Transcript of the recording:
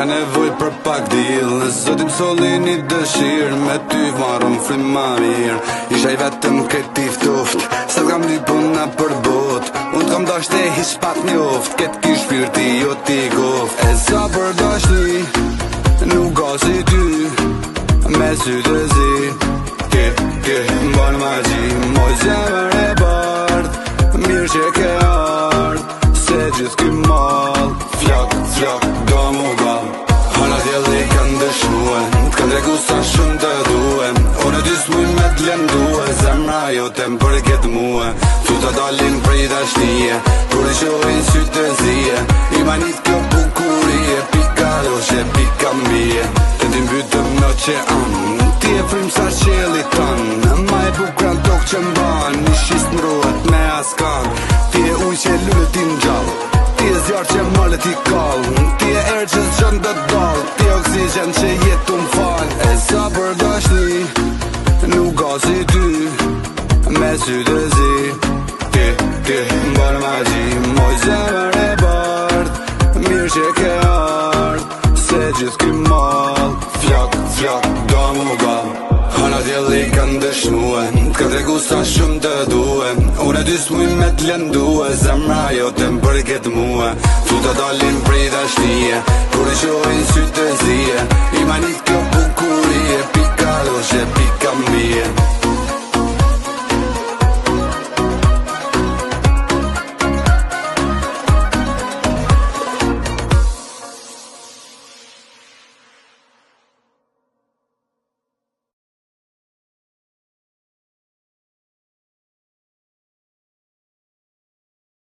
Kisha nevoj për pak dil, në zotit solli një dëshirë, me ty varëm frim ma mirë. Isha i vetëm këti ftoft, se t'kam dy puna për bot. Unë t'kam dasht e hiq pak njoft, ket ki shpirti jo t'i goft. E sa për dashni, nuk ka si ty, me sy të zi. Ke mban magji, moj zemër e bardh, mirë që ke ardh, se gjithë ky mall, flok, do mu gal. Hana djeli kanë dëshmue, t'kan tregu sa shumë të duhem. Unë dy s'muj me t'lendue, zemra jote m'përket muhe. Tu të dalin prej dashnije, kur i shohin sy të zije. I manit kjo bukurie, pika roshe, pika mbije. Të ti mbytëm në që anë, ti e frim sa qeli tanë. Ma e bukran tok që mban, një shist mruhet me askan. Ti e uj që lullet ti n'gjallë, ti e zjarë që mallet i kallë. Ti e erë që s'gjën dhe dallë, ti e oksigen që jetu m'fal. E sa për dashni, nuk ka si ty, me sy të zi. Ke mban magji, moj zemër e bardh, mirë që ke ardh, se gjithë ky mall, flok, do mu gal. Hana djeli kanë dëshmue, t'kan tregu sa shumë të duhem. Unë e dy s'muj me t'lendue, zemra jote m'përket muhe. Tu të dalin prej dashnije, kur i shohin sy të zije. I mani